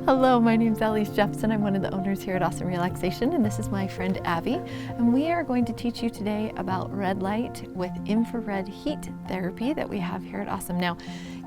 Hello, my name is Alice Jepson. I'm one of the owners here at Ahhhsome Relaxation, and this is my friend Abby. And we are going to teach you today about red light with infrared heat therapy that we have here at Ahhhsome. Now,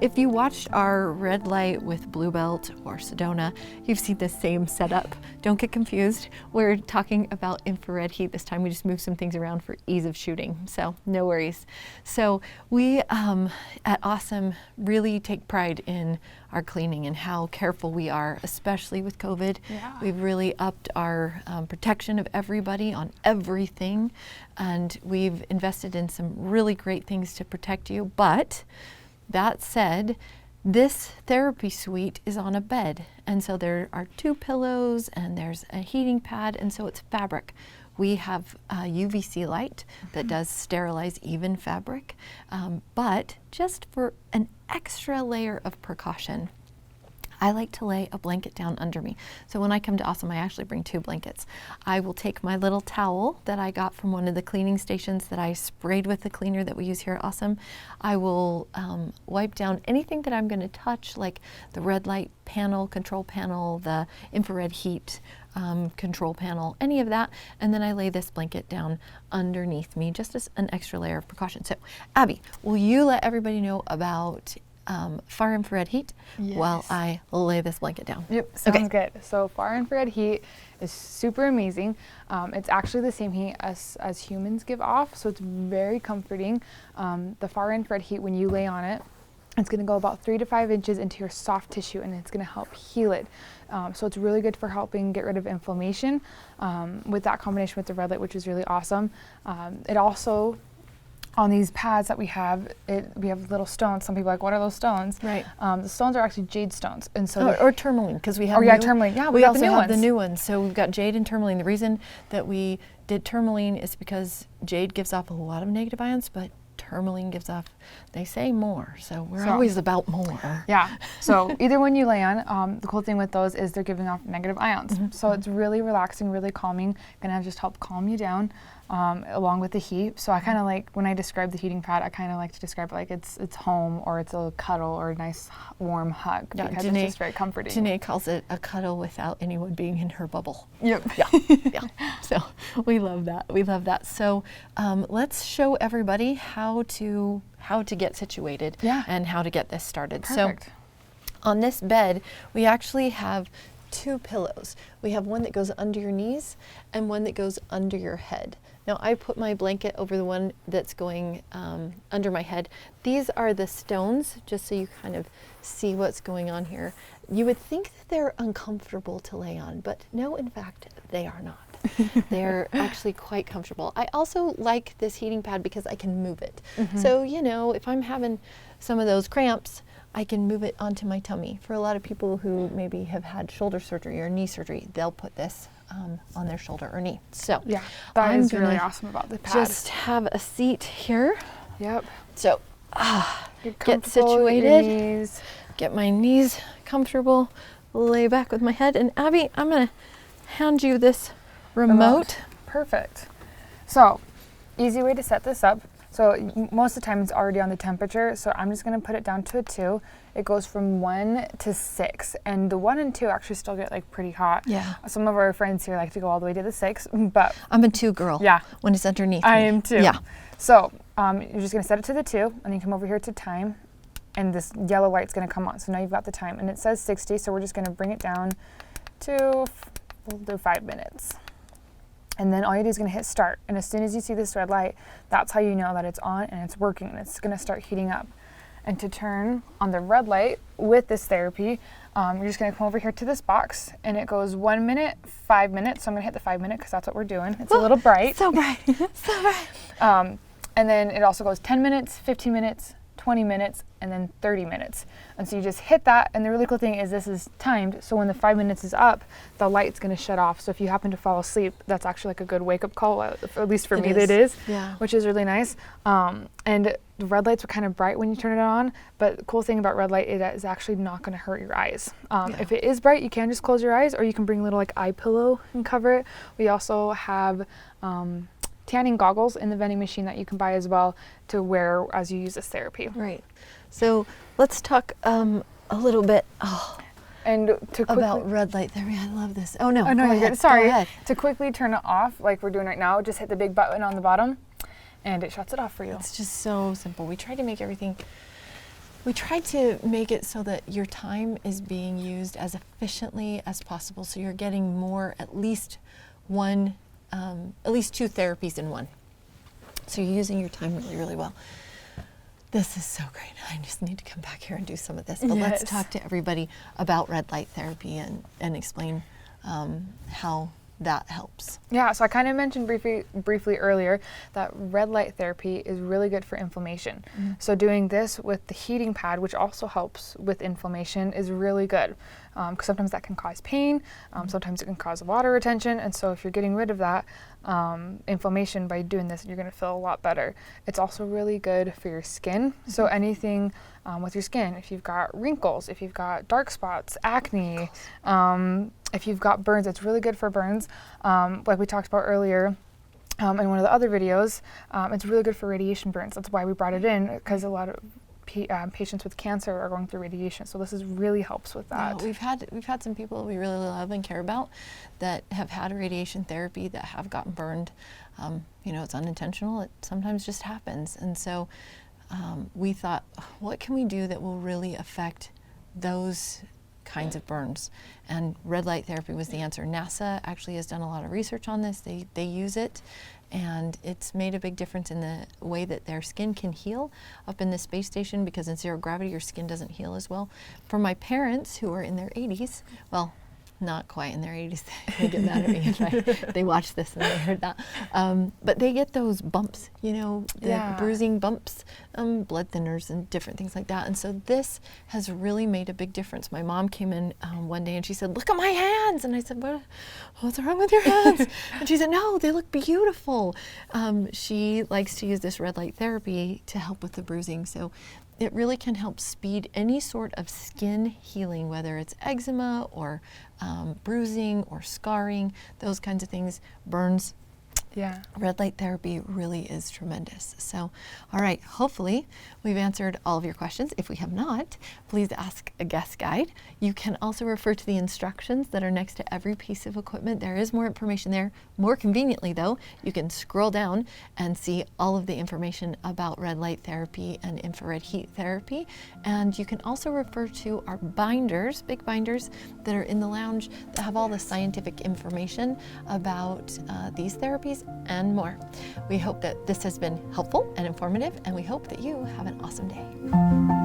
if you watched our red light with Blue Belt or Sedona, you've seen the same setup. Don't get confused. We're talking about infrared heat this time. We just moved some things around for ease of shooting, so no worries. So we at Ahhhsome really take pride in our cleaning and how careful we are, especially with COVID. Yeah. We've really upped our protection of everybody on everything, and we've invested in some really great things to protect you. But that said, this therapy suite is on a bed, and so there are 2 pillows and there's a heating pad, and so it's fabric. We have UVC light that does sterilize even fabric, but just for an extra layer of precaution, I like to lay a blanket down under me. So when I come to Ahhhsome, I actually bring 2 blankets. I will take my little towel that I got from one of the cleaning stations that I sprayed with the cleaner that we use here at Ahhhsome. I will wipe down anything that I'm going to touch, like the red light panel, control panel, the infrared heat control panel, any of that, and then I lay this blanket down underneath me just as an extra layer of precaution. So, Abby, will you let everybody know about far infrared heat while I lay this blanket down? Yep, sounds good. So far infrared heat is super amazing. It's actually the same heat as humans give off, so it's very comforting. The far infrared heat, when you lay on it, it's going to go about 3 to 5 inches into your soft tissue, and it's going to help heal it. So it's really good for helping get rid of inflammation with that combination with the red light, which is really awesome. It also, on these pads that we have little stones. Some people are like, what are those stones? Right. The stones are actually jade stones, and so or tourmaline, because we have tourmaline. Yeah, we got also the new have ones. the new ones. So we've got jade and tourmaline. The reason that we did tourmaline is because jade gives off a lot of negative ions, but tourmaline gives off, they say, more. So we're always about more. Yeah. So either one you lay on, the cool thing with those is they're giving off negative ions. So it's really relaxing, really calming. Gonna just help calm you down along with the heat. So I kind of like, when I describe the heating pad, I kind of like to describe it like it's home, or it's a cuddle, or a nice warm hug, because it's just very comforting. Janae calls it a cuddle without anyone being in her bubble. Yep. Yeah. So we love that. We love that. So let's show everybody how to get situated and how to get this started. Perfect. So on this bed, we actually have 2 pillows. We have one that goes under your knees and one that goes under your head. Now I put my blanket over the one that's going under my head. These are the stones, just so you kind of see what's going on here. You would think that they're uncomfortable to lay on, but no, in fact, they are not. They're actually quite comfortable. I also like this heating pad because I can move it. So, you know, if I'm having some of those cramps, I can move it onto my tummy. For a lot of people who maybe have had shoulder surgery or knee surgery, they'll put this on their shoulder or knee. So yeah, that is really awesome about the pad. Just have a seat here. Yep. So get situated, get my knees comfortable, lay back with my head. And Abby, I'm gonna hand you this remote. Perfect. So easy way to set this up. So most of the time it's already on the temperature, so I'm just going to put it down to a 2. It goes from 1 to 6, and the 1 and 2 actually still get like pretty hot. Yeah. Some of our friends here like to go all the way to the 6, but I'm a 2 girl. Yeah. When it's underneath I me. am too. Yeah. So you're just going to set it to the 2, and then come over here to time, and this yellow light's going to come on. So now you've got the time, and it says 60, so we're just going to bring it down to we'll do 5 minutes. And then all you do is going to hit start. And as soon as you see this red light, that's how you know that it's on and it's working, and it's going to start heating up. And to turn on the red light with this therapy, you're just going to come over here to this box, and it goes 1 minute, 5 minutes. So I'm going to hit the 5 minute because that's what we're doing. It's a little bright. So bright. So bright. And then it also goes 10 minutes, 15 minutes, 20 minutes, and then 30 minutes. And so you just hit that, and the really cool thing is this is timed, so when the 5 minutes is up, the light's going to shut off. So if you happen to fall asleep, that's actually like a good wake-up call, at least for me it is, which is really nice. And the red lights are kind of bright when you turn it on, but the cool thing about red light is that it's actually not going to hurt your eyes. If it is bright, you can just close your eyes, or you can bring a little like eye pillow and cover it. We also have tanning goggles in the vending machine that you can buy as well to wear as you use this therapy. Right. So let's talk a little bit And to quickly, about red light therapy. I love this. Oh no, oh no, go you're ahead. good. Sorry. Go ahead. To quickly turn it off, like we're doing right now, just hit the big button on the bottom, and it shuts it off for you. It's just so simple. We try to make everything. We try to make it so that your time is being used as efficiently as possible, so you're getting more, at least two therapies in one. So you're using your time really, really well. This is so great. I just need to come back here and do some of this. But let's talk to everybody about red light therapy and explain how that helps. Yeah, so I kind of mentioned briefly earlier that red light therapy is really good for inflammation. Mm-hmm. So doing this with the heating pad, which also helps with inflammation, is really good. Because sometimes that can cause pain, sometimes it can cause water retention, and so if you're getting rid of that inflammation by doing this, you're going to feel a lot better. It's also really good for your skin. So anything with your skin, if you've got wrinkles, if you've got dark spots, acne, if you've got burns, it's really good for burns. Like we talked about earlier in one of the other videos, it's really good for radiation burns. That's why we brought it in, because a lot of patients with cancer are going through radiation, so this really helps with that. Yeah, we've had some people we really love and care about that have had radiation therapy that have gotten burned. It's unintentional. It sometimes just happens, and so we thought, what can we do that will really affect those kinds of burns? And red light therapy was the answer. NASA actually has done a lot of research on this. They use it, and it's made a big difference in the way that their skin can heal up in the space station, because in zero gravity your skin doesn't heal as well. For my parents who are in their 80s, well, not quite in their 80s, they get mad at me if they watch this and they heard that. But they get those bumps, the bruising bumps, blood thinners and different things like that. And so this has really made a big difference. My mom came in one day and she said, "Look at my hands." And I said, "What's wrong with your hands?" And she said, "No, they look beautiful." She likes to use this red light therapy to help with the bruising. So it really can help speed any sort of skin healing, whether it's eczema or bruising or scarring, those kinds of things, burns. Yeah. Red light therapy really is tremendous. So, all right, hopefully we've answered all of your questions. If we have not, please ask a guest guide. You can also refer to the instructions that are next to every piece of equipment. There is more information there. More conveniently though, you can scroll down and see all of the information about red light therapy and infrared heat therapy. And you can also refer to our binders, big binders that are in the lounge that have all the scientific information about these therapies and more. We hope that this has been helpful and informative, and we hope that you have an awesome day.